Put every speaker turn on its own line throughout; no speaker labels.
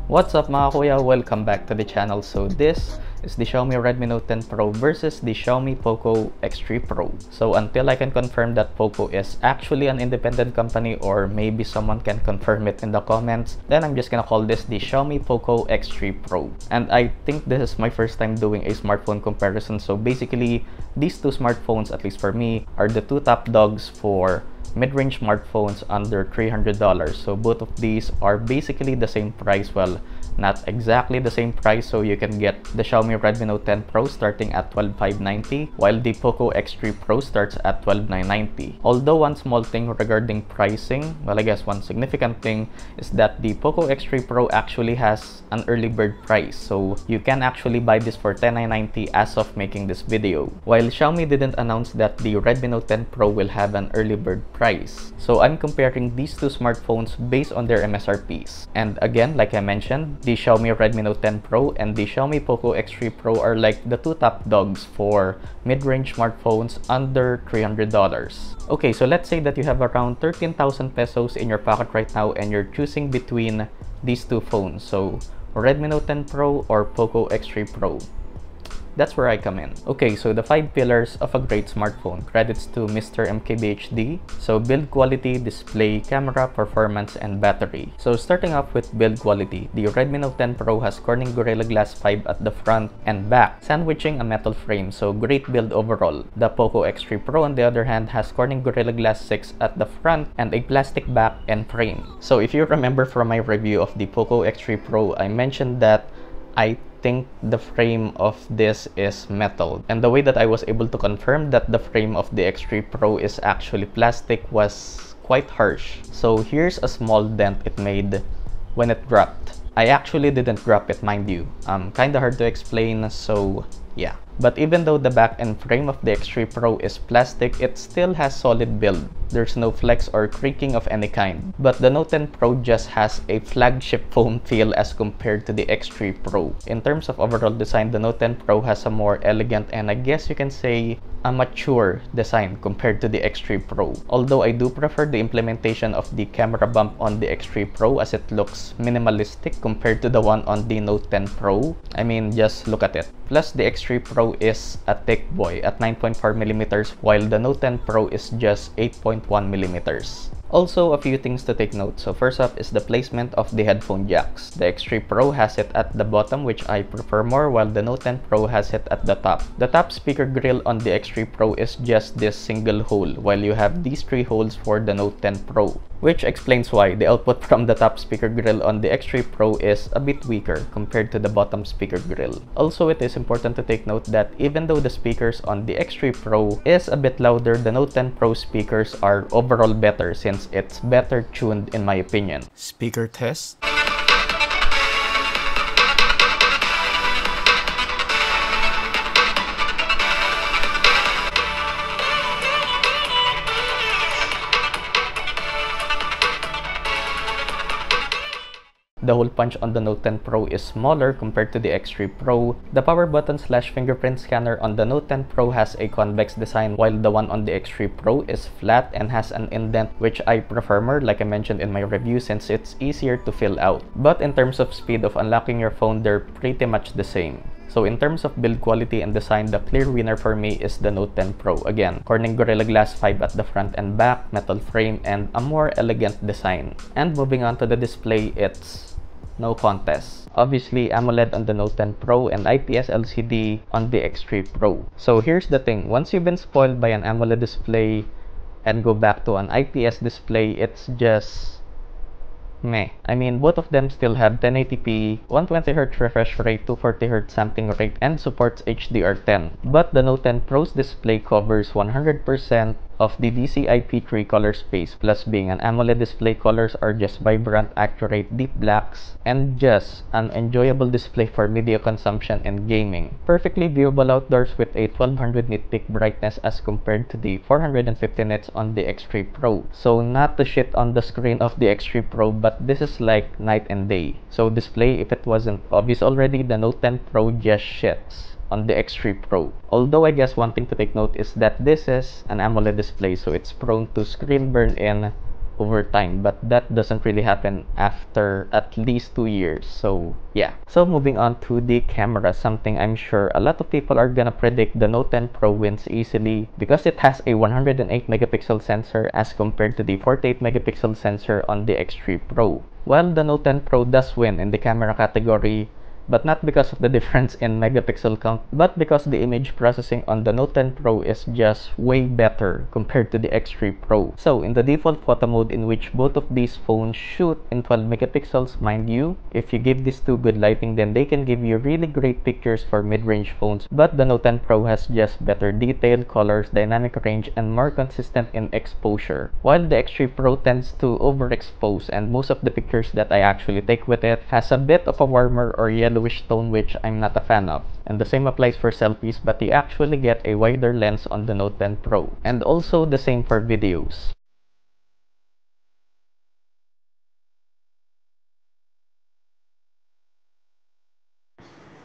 What's up mga kuya? Welcome back to the channel. So this is the Xiaomi Redmi Note 10 Pro versus the Xiaomi POCO X3 Pro. So until I can confirm that POCO is actually an independent company, or maybe someone can confirm it in the comments, then I'm just gonna call this the Xiaomi POCO X3 Pro. And I think this is my first time doing a smartphone comparison. So basically, these two smartphones, at least for me, are the two top dogs for mid-range smartphones under $300. So both of these are basically the same price. Well, not exactly the same price. So you can get the Xiaomi Redmi Note 10 Pro starting at $12,590, while the POCO X3 Pro starts at $12,990. Although one small thing regarding pricing, well, I guess one significant thing is that the POCO X3 Pro actually has an early bird price. So you can actually buy this for $10,990 as of making this video, while Xiaomi didn't announce that the Redmi Note 10 Pro will have an early bird price. So I'm comparing these two smartphones based on their MSRPs. And again, like I mentioned, the Xiaomi Redmi Note 10 Pro and the Xiaomi POCO X3 Pro are like the two top dogs for mid-range smartphones under $300. Okay, so let's say that you have around 13,000 pesos in your pocket right now and you're choosing between these two phones. So Redmi Note 10 Pro or POCO X3 Pro. That's where I come in. Okay, so the 5 pillars of a great smartphone. Credits to Mr. MKBHD. So build quality, display, camera, performance, and battery. So starting off with build quality, the Redmi Note 10 Pro has Corning Gorilla Glass 5 at the front and back, sandwiching a metal frame, so great build overall. The POCO X3 Pro on the other hand has Corning Gorilla Glass 6 at the front and a plastic back and frame. So if you remember from my review of the POCO X3 Pro, I mentioned that I think the frame of this is metal, and the way that I was able to confirm that the frame of the X3 Pro is actually plastic was quite harsh. So here's a small dent it made when it dropped. I actually didn't drop it, mind you. Kinda hard to explain, so yeah. But even though the back and frame of the X3 Pro is plastic, it still has solid build. There's no flex or creaking of any kind. But the Note 10 Pro just has a flagship phone feel as compared to the X3 Pro. In terms of overall design, the Note 10 Pro has a more elegant and I guess you can say a mature design compared to the X3 Pro. Although I do prefer the implementation of the camera bump on the X3 Pro as it looks minimalistic compared to the one on the Note 10 Pro. I mean, just look at it. Plus, the X3 Pro is a thick boy at 9.4mm, while the Note 10 Pro is just 8.1mm. Also, a few things to take note. So first up is the placement of the headphone jacks. The X3 Pro has it at the bottom, which I prefer more, while the Note 10 Pro has it at the top. The top speaker grill on the X3 Pro is just this single hole, while you have these 3 holes for the Note 10 Pro, which explains why the output from the top speaker grill on the X3 Pro is a bit weaker compared to the bottom speaker grill. Also, it is important to take note that even though the speakers on the X3 Pro is a bit louder, the Note 10 Pro speakers are overall better since it's better tuned in my opinion. Speaker test. The hole punch on the Note 10 Pro is smaller compared to the X3 Pro. The power button / fingerprint scanner on the Note 10 Pro has a convex design, while the one on the X3 Pro is flat and has an indent, which I prefer more, like I mentioned in my review, since it's easier to fill out. But in terms of speed of unlocking your phone, they're pretty much the same. So in terms of build quality and design, the clear winner for me is the Note 10 Pro. Again, Corning Gorilla Glass 5 at the front and back, metal frame, and a more elegant design. And moving on to the display, it's no contest. Obviously, AMOLED on the Note 10 Pro and IPS LCD on the X3 Pro. So here's the thing, once you've been spoiled by an AMOLED display and go back to an IPS display, it's just meh. I mean, both of them still have 1080p, 120Hz refresh rate, 240Hz sampling rate, and supports HDR10. But the Note 10 Pro's display covers 100% of the DCI-P3 color space, plus being an AMOLED display, colors are just vibrant, accurate, deep blacks, and just an enjoyable display for media consumption and gaming. Perfectly viewable outdoors with a 1200 nit peak brightness as compared to the 450 nits on the X3 Pro. So not to shit on the screen of the X3 Pro, but this is like night and day. So display, if it wasn't obvious already, the Note 10 Pro just shits on the X3 Pro. Although I guess one thing to take note is that this is an AMOLED display, so it's prone to screen burn-in over time, but that doesn't really happen after at least 2 years. So yeah. So moving on to the camera, something I'm sure a lot of people are gonna predict the Note 10 Pro wins easily because it has a 108 megapixel sensor as compared to the 48 megapixel sensor on the X3 Pro. While the Note 10 Pro does win in the camera category, but not because of the difference in megapixel count, but because the image processing on the Note 10 Pro is just way better compared to the X3 Pro. So in the default photo mode, in which both of these phones shoot in 12 megapixels, mind you, if you give these two good lighting, then they can give you really great pictures for mid-range phones. But the Note 10 Pro has just better detail, colors, dynamic range, and more consistent in exposure. While the X3 Pro tends to overexpose, and most of the pictures that I actually take with it has a bit of a warmer or yellowish tone, which I'm not a fan of. And the same applies for selfies, but you actually get a wider lens on the Note 10 Pro. And also the same for videos.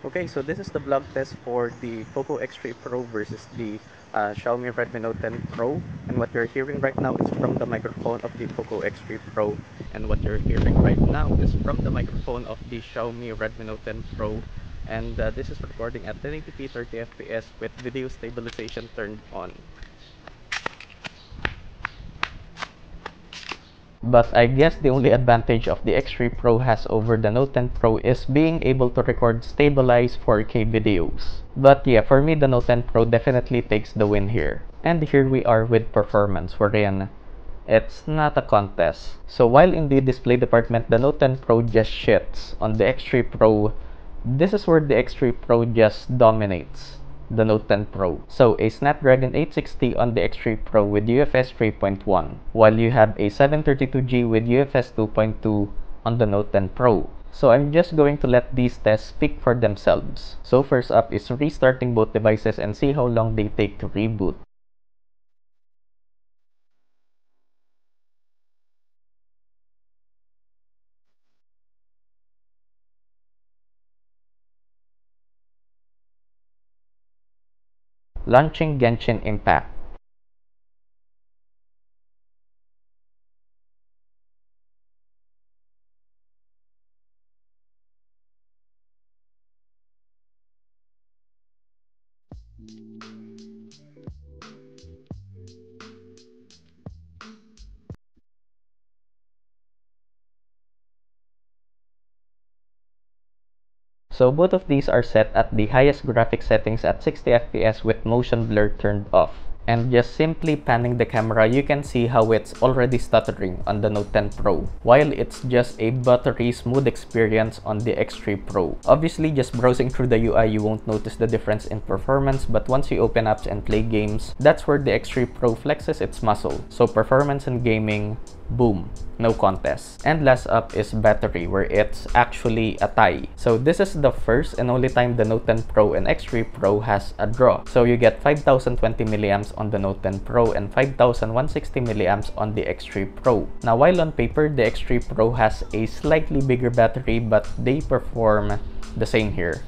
Okay, so this is the vlog test for the POCO X3 Pro versus the Xiaomi Redmi Note 10 Pro. And what you're hearing right now is from the microphone of the POCO X3 Pro. And what you're hearing right now is from the microphone of the Xiaomi Redmi Note 10 Pro. And this is recording at 1080p 30 fps with video stabilization turned on. But I guess the only advantage of the X3 Pro has over the Note 10 Pro is being able to record stabilized 4K videos. But yeah, for me, the Note 10 Pro definitely takes the win here. And here we are with performance, wherein it's not a contest. So while in the display department, the Note 10 Pro just shits on the X3 Pro, this is where the X3 Pro just dominates the Note 10 Pro. So a Snapdragon 860 on the X3 Pro with UFS 3.1, while you have a 732G with UFS 2.2 on the Note 10 Pro. So I'm just going to let these tests speak for themselves. So first up is restarting both devices and see how long they take to reboot. Launching Genshin Impact. So both of these are set at the highest graphic settings at 60 fps with motion blur turned off. And just simply panning the camera, you can see how it's already stuttering on the Note 10 Pro, while it's just a buttery smooth experience on the X3 Pro. Obviously, just browsing through the UI, you won't notice the difference in performance, but once you open apps and play games, that's where the X3 Pro flexes its muscle. So performance and gaming, boom, no contest. And last up is battery, where it's actually a tie. So this is the first and only time the Note 10 Pro and X3 Pro has a draw. So you get 5020 milliamps on the Note 10 Pro and 5160 milliamps on the X3 Pro. Now while on paper, the X3 Pro has a slightly bigger battery, but they perform the same here.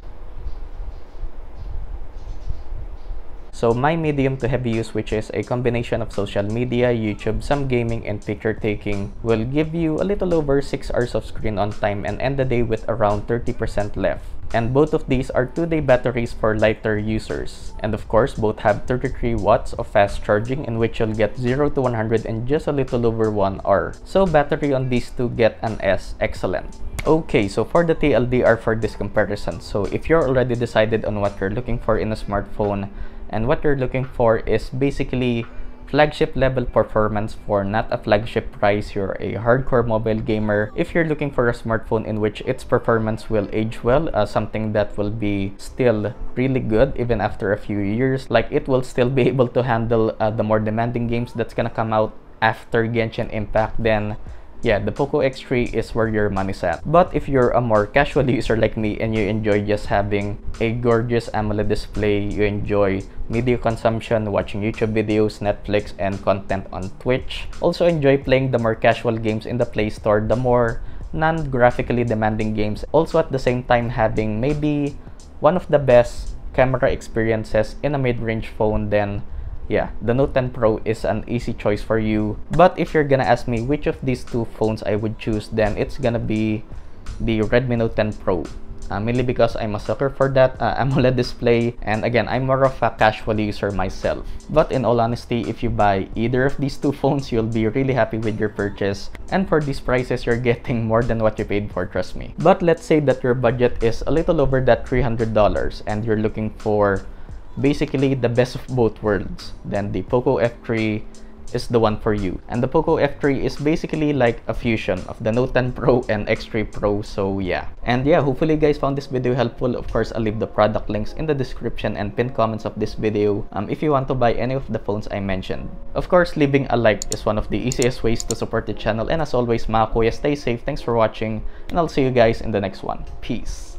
So my medium to heavy use, which is a combination of social media, YouTube, some gaming, and picture taking, will give you a little over 6 hours of screen on time and end the day with around 30% left. And both of these are 2-day batteries for lighter users. And of course, both have 33 watts of fast charging, in which you'll get 0 to 100 in just a little over 1 hour. So battery on these two get an S, excellent. Okay, so for the TLDR for this comparison, so if you're already decided on what you're looking for in a smartphone, and what you're looking for is basically flagship level performance for not a flagship price, you're a hardcore mobile gamer, if you're looking for a smartphone in which its performance will age well, something that will be still really good even after a few years, like it will still be able to handle the more demanding games that's gonna come out after Genshin Impact, then yeah, the POCO X3 is where your money's at. But if you're a more casual user like me and you enjoy just having a gorgeous AMOLED display, you enjoy media consumption, watching YouTube videos, Netflix, and content on Twitch, also enjoy playing the more casual games in the Play Store, the more non-graphically demanding games, also at the same time having maybe one of the best camera experiences in a mid-range phone, then yeah, the Note 10 Pro is an easy choice for you. But if you're gonna ask me which of these two phones I would choose, then it's gonna be the Redmi Note 10 Pro. Mainly because I'm a sucker for that AMOLED display, and again, I'm more of a casual user myself. But in all honesty, if you buy either of these two phones, you'll be really happy with your purchase, and for these prices, you're getting more than what you paid for, trust me. But let's say that your budget is a little over that $300 and you're looking for basically the best of both worlds, then the POCO F3 is the one for you. And the POCO F3 is basically like a fusion of the Note 10 Pro and X3 Pro, so yeah. And yeah, hopefully you guys found this video helpful. Of course, I'll leave the product links in the description and pinned comments of this video if you want to buy any of the phones I mentioned. Of course, leaving a like is one of the easiest ways to support the channel, and as always, mga kuya, stay safe, thanks for watching, and I'll see you guys in the next one. Peace!